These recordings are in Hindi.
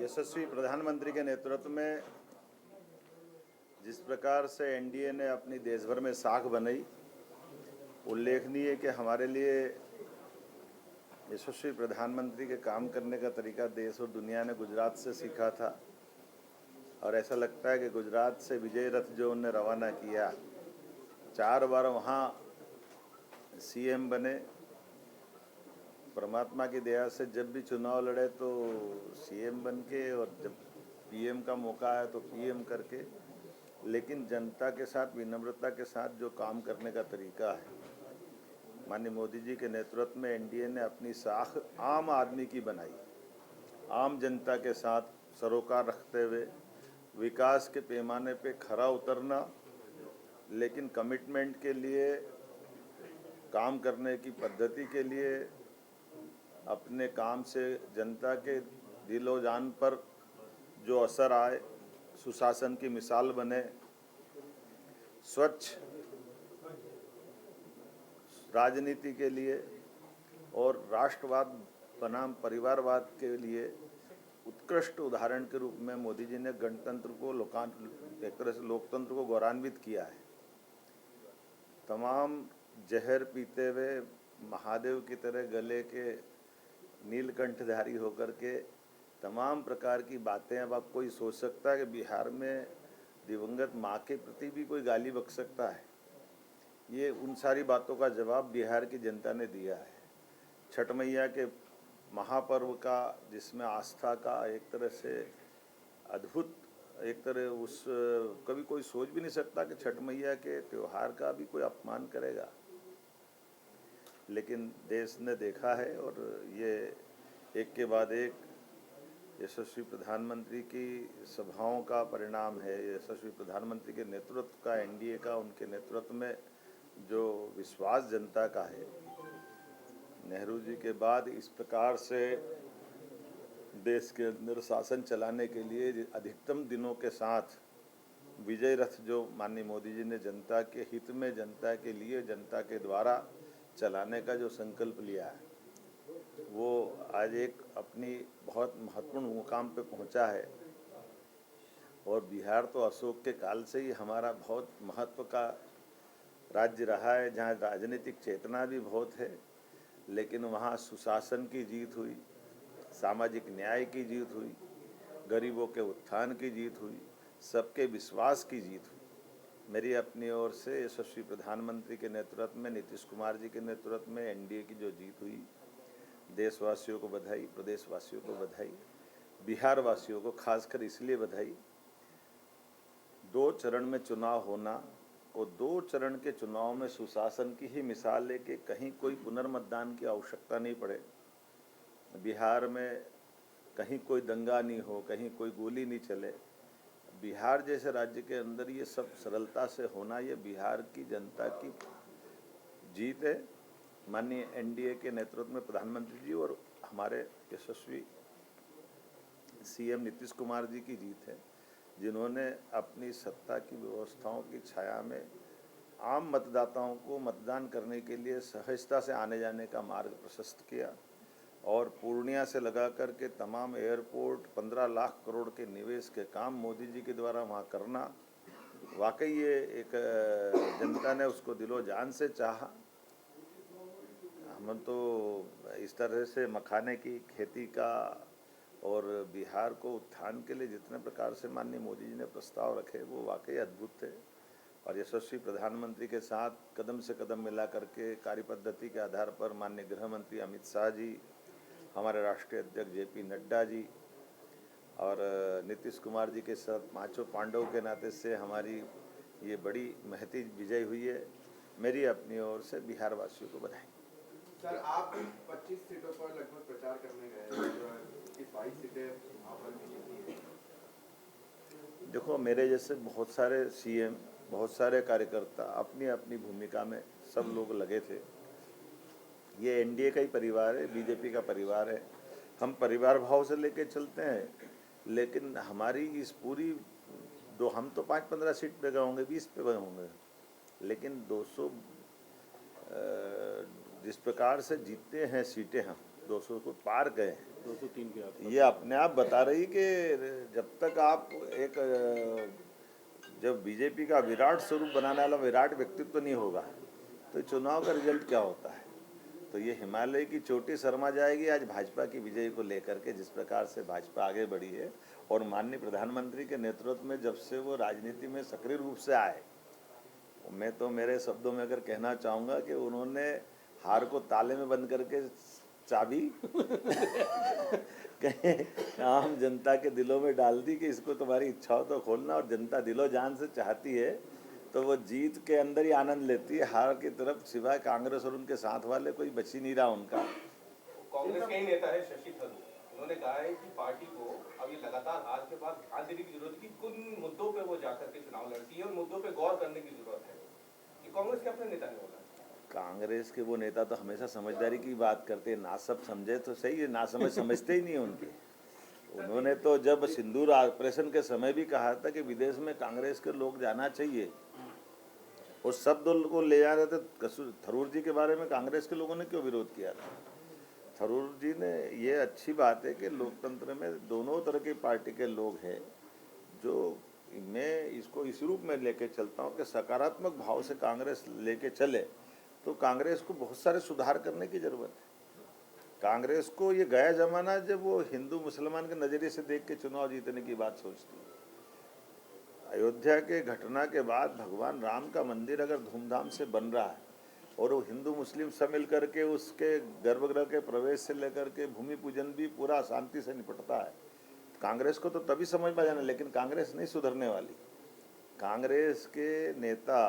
यशस्वी प्रधानमंत्री के नेतृत्व में जिस प्रकार से एनडीए ने अपनी देश भर में साख बनाई, उल्लेखनीय है कि हमारे लिए यशस्वी प्रधानमंत्री के काम करने का तरीका देश और दुनिया ने गुजरात से सीखा था। और ऐसा लगता है कि गुजरात से विजय रथ जो उन्हें रवाना किया, 4 बार वहाँ सीएम बने। परमात्मा की दया से जब भी चुनाव लड़े तो सीएम बन के, और जब पीएम का मौका आया तो पीएम करके, लेकिन जनता के साथ विनम्रता के साथ जो काम करने का तरीका है, माननीय मोदी जी के नेतृत्व में एनडीए ने अपनी साख आम आदमी की बनाई। आम जनता के साथ सरोकार रखते हुए विकास के पैमाने पे खरा उतरना, लेकिन कमिटमेंट के लिए, काम करने की पद्धति के लिए, अपने काम से जनता के दिलो जान पर जो असर आए, सुशासन की मिसाल बने, स्वच्छ राजनीति के लिए और राष्ट्रवाद बनाम परिवारवाद के लिए उत्कृष्ट उदाहरण के रूप में मोदी जी ने गणतंत्र को, एक तरह से लोकतंत्र को गौरवान्वित किया है। तमाम जहर पीते हुए महादेव की तरह गले के नीलकंठधारी होकर के तमाम प्रकार की बातें, अब आप कोई सोच सकता है कि बिहार में दिवंगत माँ के प्रति भी कोई गाली बक सकता है? ये उन सारी बातों का जवाब बिहार की जनता ने दिया है। छठ मैया के महापर्व का, जिसमें आस्था का एक तरह से अद्भुत, एक तरह उस कभी कोई सोच भी नहीं सकता कि छठ मैया के त्यौहार का भी कोई अपमान करेगा, लेकिन देश ने देखा है। और ये एक के बाद एक यशस्वी प्रधानमंत्री की सभाओं का परिणाम है। यशस्वी प्रधानमंत्री के नेतृत्व का, एनडीए का, उनके नेतृत्व में जो विश्वास जनता का है, नेहरू जी के बाद इस प्रकार से देश के अंदर शासन चलाने के लिए अधिकतम दिनों के साथ विजय रथ जो माननीय मोदी जी ने जनता के हित में, जनता के लिए, जनता के द्वारा चलाने का जो संकल्प लिया है, वो आज एक अपनी बहुत महत्वपूर्ण मुकाम पे पहुंचा है। और बिहार तो अशोक के काल से ही हमारा बहुत महत्व का राज्य रहा है, जहाँ राजनीतिक चेतना भी बहुत है, लेकिन वहाँ सुशासन की जीत हुई, सामाजिक न्याय की जीत हुई, गरीबों के उत्थान की जीत हुई, सबके विश्वास की जीत हुई। मेरी अपनी ओर से यशस्वी प्रधानमंत्री के नेतृत्व में, नीतीश कुमार जी के नेतृत्व में एनडीए की जो जीत हुई, देशवासियों को बधाई, प्रदेशवासियों को बधाई, बिहार वासियों को खासकर इसलिए बधाई। 2 चरण में चुनाव होना और 2 चरण के चुनाव में सुशासन की ही मिसाल है कि कहीं कोई पुनर्मतदान की आवश्यकता नहीं पड़े, बिहार में कहीं कोई दंगा नहीं हो, कहीं कोई गोली नहीं चले। बिहार जैसे राज्य के अंदर ये सब सरलता से होना, ये बिहार की जनता की जीत है। माननीय एनडीए के नेतृत्व में प्रधानमंत्री जी और हमारे यशस्वी सीएम नीतीश कुमार जी की जीत है, जिन्होंने अपनी सत्ता की व्यवस्थाओं की छाया में आम मतदाताओं को मतदान करने के लिए सहजता से आने जाने का मार्ग प्रशस्त किया। और पूर्णिया से लगा कर के तमाम एयरपोर्ट, 15 लाख करोड़ के निवेश के काम मोदी जी के द्वारा वहाँ करना, वाकई ये एक जनता ने उसको दिलो जान से चाहा। हम तो इस तरह से मखाने की खेती का और बिहार को उत्थान के लिए जितने प्रकार से माननीय मोदी जी ने प्रस्ताव रखे, वो वाकई अद्भुत थे। और यशस्वी प्रधानमंत्री के साथ कदम से कदम मिला करके कार्य पद्धति के आधार पर माननीय गृह मंत्री अमित शाह जी, हमारे राष्ट्रीय अध्यक्ष जेपी नड्डा जी और नीतीश कुमार जी के साथ पांचों पांडव के नाते से हमारी ये बड़ी महती विजय हुई है। मेरी अपनी ओर से बिहार वासियों को बधाई। सर, आप 25 सीटों पर लगभग प्रचार करने गए, जो 22 सीटें वहाँ पर भी जीती हैं। देखो, मेरे जैसे बहुत सारे सीएम, बहुत सारे कार्यकर्ता अपनी अपनी भूमिका में सब लोग लगे थे। ये एनडीए का ही परिवार है, बीजेपी का परिवार है। हम परिवार भाव से लेके चलते हैं, लेकिन हमारी इस पूरी हम तो 5-15 सीट पे गए होंगे, 20 पे गए होंगे, लेकिन 200 जिस प्रकार से जीतते हैं सीटें हम, 200 को पार गए हैं। 203 के आसपास। ये अपने आप बता रही कि जब तक आप एक जब बीजेपी का विराट स्वरूप बनाने वाला विराट व्यक्तित्व नहीं होगा तो चुनाव का रिजल्ट क्या होता है। तो ये हिमालय की चोटी शर्मा जाएगी आज भाजपा की विजय को लेकर के, जिस प्रकार से भाजपा आगे बढ़ी है। और माननीय प्रधानमंत्री के नेतृत्व में जब से वो राजनीति में सक्रिय रूप से आए, मैं तो मेरे शब्दों में अगर कहना चाहूँगा कि उन्होंने हार को ताले में बंद करके चाबी कहीं आम जनता के दिलों में डाल दी कि इसको तुम्हारी इच्छा हो तो खोलना, और जनता दिलो जान से चाहती है तो वो जीत के अंदर ही आनंद लेती है। हार की तरफ सिवाय कांग्रेस और उनके साथ वाले कोई बची नहीं रहा उनका। कांग्रेस के ही नेता है शशि थरूर, उन्होंने कहा है कि पार्टी को अब ये लगातार हार के बाद ध्यान देने की जरूरत है कि किन मुद्दों पे वो जाकर के चुनाव लड़ती है और मुद्दों पे गौर करने की जरूरत है। कि कांग्रेस के अपने नेता ने बोला। कांग्रेस के वो नेता तो हमेशा समझदारी की बात करते हैं, ना सब समझे तो सही है, ना समझ समझते ही नहीं है उनके। उन्होंने तो जब सिंदूर ऑपरेशन के समय भी कहा था कि विदेश में कांग्रेस के लोग जाना चाहिए, और सब दल को ले जा रहे थे। थरूर जी के बारे में कांग्रेस के लोगों ने क्यों विरोध किया था। थरूर जी ने, ये अच्छी बात है कि लोकतंत्र में दोनों तरह की पार्टी के लोग हैं। जो मैं इसको इस रूप में लेके चलता हूँ कि सकारात्मक भाव से कांग्रेस लेके चले तो कांग्रेस को बहुत सारे सुधार करने की जरूरत है। कांग्रेस को ये गया जमाना जब वो हिंदू मुसलमान के नज़रिए से देख के चुनाव जीतने की बात सोचती है। अयोध्या के घटना के बाद भगवान राम का मंदिर अगर धूमधाम से बन रहा है और वो हिंदू मुस्लिम सब मिल करके उसके गर्भगृह के प्रवेश से लेकर के भूमि पूजन भी पूरा शांति से निपटता है, कांग्रेस को तो तभी समझ में जाना। लेकिन कांग्रेस नहीं सुधरने वाली। कांग्रेस के नेता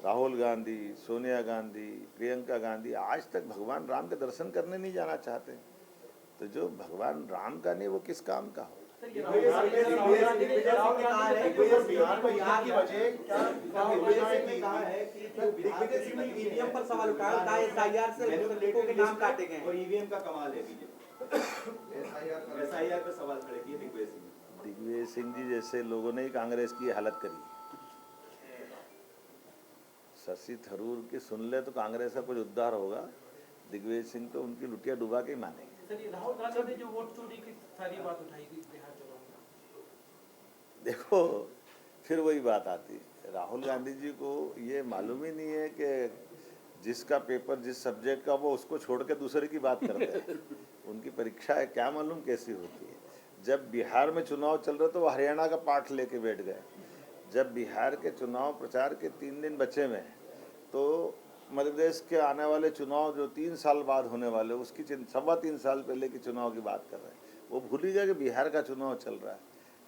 राहुल गांधी, सोनिया गांधी, प्रियंका गांधी आज तक भगवान राम के दर्शन करने नहीं जाना चाहते। तो जो भगवान राम का नहीं वो किस काम का हो। ईवीएम पर सवाल उठाया, एसआईआर से लोगों के नाम काटे गए और ईवीएम का कमाल है बीजेपी। एसआईआर पे सवाल खड़े किए दिग्विजय सिंह। दिग्विजय सिंह जी जैसे लोगों ने ही कांग्रेस की हालत करी। शशि थरूर की सुन ले तो कांग्रेस का कुछ उद्धार होगा। दिग्विजय सिंह तो उनकी लुटिया डुबा के ही मानेंगे। राहुल गांधी ने जो वोट चोरी की सारी बात उठाई थी बिहार चुनाव में, देखो फिर वही बात आती है। राहुल गांधी जी को ये मालूम ही नहीं है कि जिसका पेपर जिस सब्जेक्ट का वो उसको छोड़ के दूसरे की बात करते हैं। उनकी परीक्षा है क्या मालूम कैसी होती है। जब बिहार में चुनाव चल रहे तो वो हरियाणा का पाठ लेके बैठ गए। जब बिहार के चुनाव प्रचार के 3 दिन बचे में तो मध्य प्रदेश के आने वाले चुनाव जो 3 साल बाद होने वाले उसकी 3.25 साल पहले के चुनाव की बात कर रहे हैं। वो भूल ही गए कि बिहार का चुनाव चल रहा है।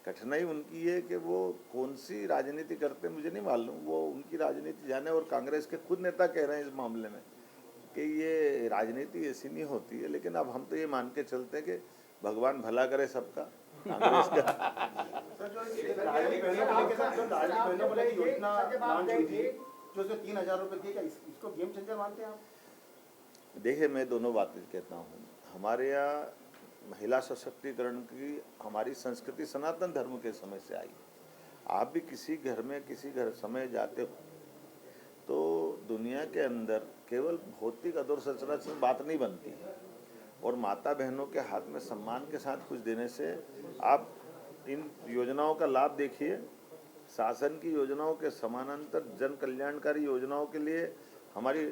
कठिनाई उनकी है कि वो कौन सी राजनीति करते हैं मुझे नहीं मालूम, वो उनकी राजनीति जाने। और कांग्रेस के खुद नेता कह रहे हैं इस मामले में कि ये राजनीति ऐसी नहीं होती है। लेकिन अब हम तो ये मान के चलते हैं कि भगवान भला करे सबका। कांग्रेस का जो 3,000 रुपए की इसको गेम चेंजर मानते हैं आप? देखिए मैं दोनों बातें कहता हूँ। हमारे यहाँ महिला सशक्तिकरण की हमारी संस्कृति सनातन धर्म के समय से आई। आप भी किसी घर में किसी घर समय जाते हो तो दुनिया के अंदर केवल भौतिक अधोसंरचना से बात नहीं बनती है। और माता बहनों के हाथ में सम्मान के साथ कुछ देने से आप इन योजनाओं का लाभ देखिए। शासन की योजनाओं के समानांतर जन कल्याणकारी योजनाओं के लिए हमारी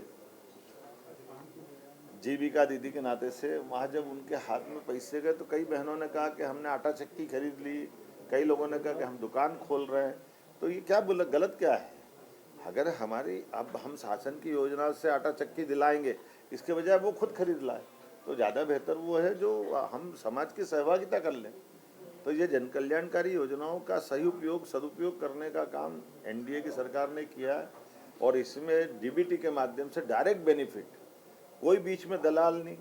जीविका दीदी के नाते से वहाँ जब उनके हाथ में पैसे गए तो कई बहनों ने कहा कि हमने आटा चक्की खरीद ली, कई लोगों ने कहा कि हम दुकान खोल रहे हैं। तो ये क्या गलत क्या है। अगर हमारी अब हम शासन की योजना से आटा चक्की दिलाएंगे इसके बजाय वो खुद खरीद लाए तो ज़्यादा बेहतर वो है जो हम समाज की सहभागिता कर लें। तो ये जन कल्याणकारी योजनाओं का सही उपयोग सदुपयोग करने का काम एनडीए की सरकार ने किया है। और इसमें डीबीटी के माध्यम से डायरेक्ट बेनिफिट, कोई बीच में दलाल नहीं,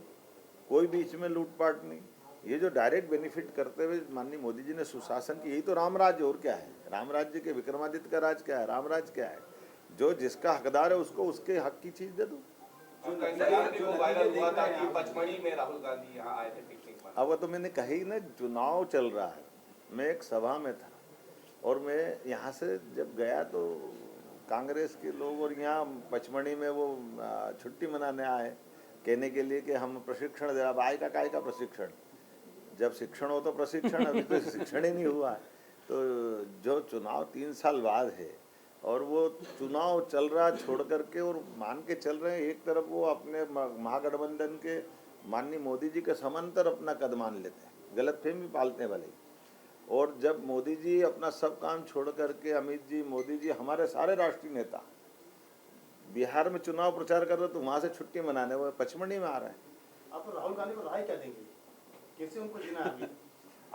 कोई बीच में लूटपाट नहीं। ये जो डायरेक्ट बेनिफिट करते हुए माननीय मोदी जी ने सुशासन की, यही तो राम राज्य और क्या है। राम राज्य के विक्रमादित्य का राज क्या है, राम राज्य क्या है। जो जिसका हकदार है उसको उसके हक की चीज दे दो। वायरल हुआ था कि पचमढ़ी में राहुल गांधी यहाँ आए थे पिकनिक पर। अब तो मैंने कही ना चुनाव चल रहा है, मैं एक सभा में था और मैं यहाँ से जब गया तो कांग्रेस के लोग और यहाँ पचमढ़ी में वो छुट्टी मनाने आए कहने के लिए कि हम प्रशिक्षण दे रहा, बाय का काय का प्रशिक्षण, जब शिक्षण हो तो प्रशिक्षण, अभी तो शिक्षण ही नहीं हुआ है। तो जो चुनाव 3 साल बाद है और वो चुनाव चल रहा छोड़ करके और मान के चल रहे हैं, एक तरफ वो अपने महागठबंधन के माननीय मोदी जी के समांतर अपना कद मान लेते हैं, गलतफहमी पालते हैं भले ही। और जब मोदी जी अपना सब काम छोड़ करके, अमित जी, मोदी जी, हमारे सारे राष्ट्रीय नेता बिहार में चुनाव प्रचार कर रहे तो वहाँ से छुट्टी मनाने वो पचमढ़ी में आ रहे हैं। आप राहुल गांधी को राय क्या देंगे, कैसे उनको जीना है अभी?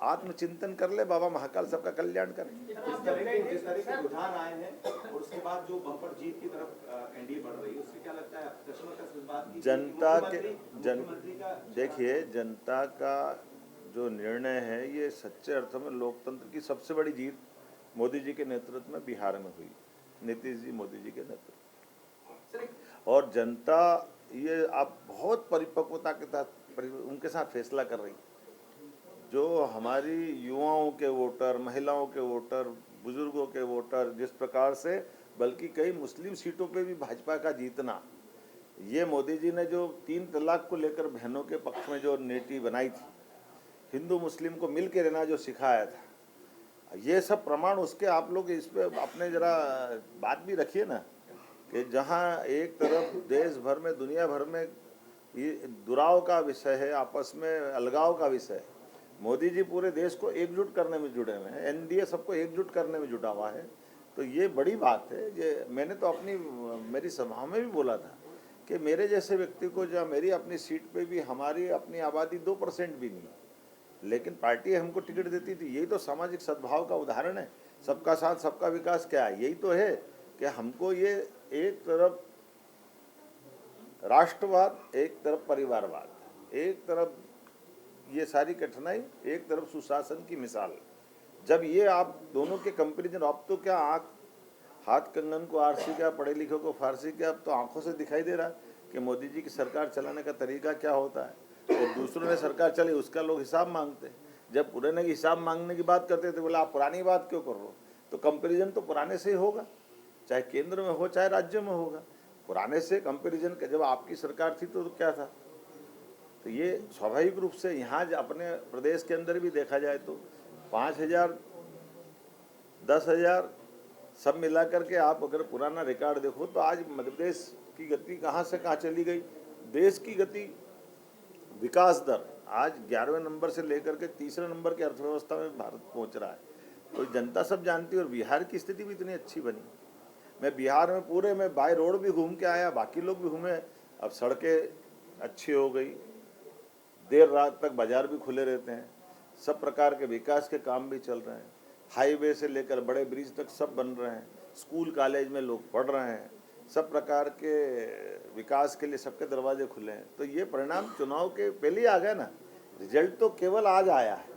आत्मचिंतन कर ले, बाबा महाकाल सबका कल्याण करे। जिस तरह के रुझान आए हैं और उसके बाद जो बम्पर जीत की तरफ एनडीए बढ़ रही है, उससे क्या लगता है कश्मकश इस बात की? जनता के मुख्यमंत्री का देखिए, जनता का जो निर्णय है ये सच्चे अर्थों में लोकतंत्र की सबसे बड़ी जीत मोदी जी के नेतृत्व में बिहार में हुई, नीतीश जी, मोदी जी के नेतृत्व। और जनता ये आप बहुत परिपक्वता के साथ उनके साथ फैसला कर रही। जो हमारी युवाओं के वोटर, महिलाओं के वोटर, बुजुर्गों के वोटर, जिस प्रकार से बल्कि कई मुस्लिम सीटों पे भी भाजपा का जीतना, ये मोदी जी ने जो 3 तलाक को लेकर बहनों के पक्ष में जो नीति बनाई थी, हिंदू मुस्लिम को मिल के रहना जो सिखाया था, ये सब प्रमाण उसके आप लोग इस पे अपने जरा बात भी रखिए ना, कि जहाँ एक तरफ देश भर में, दुनिया भर में ये दुराव का विषय है, आपस में अलगाव का विषय है, मोदी जी पूरे देश को एकजुट करने में जुड़े हुए हैं, एनडीए सबको एकजुट करने में जुटा हुआ है। तो ये बड़ी बात है। ये मैंने तो मेरी सभा में भी बोला था कि मेरे जैसे व्यक्ति को, जहाँ मेरी अपनी सीट पे भी हमारी अपनी आबादी 2% भी नहीं, लेकिन पार्टी हमको टिकट देती थी। यही तो सामाजिक सद्भाव का उदाहरण है। सबका साथ सबका विकास क्या है? यही तो है कि हमको ये एक तरफ राष्ट्रवाद, एक तरफ परिवारवाद, एक तरफ ये सारी कठिनाई, एक तरफ सुशासन की मिसाल। जब ये आप दोनों के कंपैरिजन, अब तो क्या हाथ कंगन को आरसी क्या, पढ़े लिखे को फारसी क्या, अब तो आंखों से दिखाई दे रहा है कि मोदी जी की सरकार चलाने का तरीका क्या होता है। और दूसरों ने सरकार चली, उसका लोग हिसाब मांगते हैं। जब पुराने की हिसाब मांगने की बात करते थे, बोला आप पुरानी बात क्यों कर रहे हो? तो कंपैरिजन तो पुराने से ही होगा, चाहे केंद्र में हो चाहे राज्य में होगा। पुराने से कंपैरिजन, जब आपकी सरकार थी तो क्या था? तो ये स्वाभाविक रूप से यहाँ अपने प्रदेश के अंदर भी देखा जाए तो 5,000, 10,000 सब मिलाकर के आप अगर पुराना रिकॉर्ड देखो तो आज मध्य प्रदेश की गति कहाँ से कहाँ चली गई। देश की गति, विकास दर आज 11वें नंबर से लेकर के 3रे नंबर की अर्थव्यवस्था में भारत पहुँच रहा है। तो जनता सब जानती है। और बिहार की स्थिति भी इतनी अच्छी बनी। मैं बिहार में पूरे में बाय रोड भी घूम के आया, बाकी लोग भी घूमे। अब सड़कें अच्छी हो गई, देर रात तक बाजार भी खुले रहते हैं, सब प्रकार के विकास के काम भी चल रहे हैं। हाईवे से लेकर बड़े ब्रिज तक सब बन रहे हैं, स्कूल कॉलेज में लोग पढ़ रहे हैं, सब प्रकार के विकास के लिए सबके दरवाजे खुले हैं। तो ये परिणाम चुनाव के पहले ही आ गए ना, रिजल्ट तो केवल आज आया है।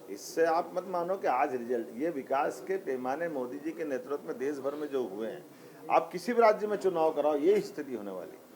इससे आप मत मानो कि आज रिजल्ट, ये विकास के पैमाने मोदी जी के नेतृत्व में देश भर में जो हुए हैं, आप किसी भी राज्य में चुनाव कराओ, ये स्थिति होने वाली।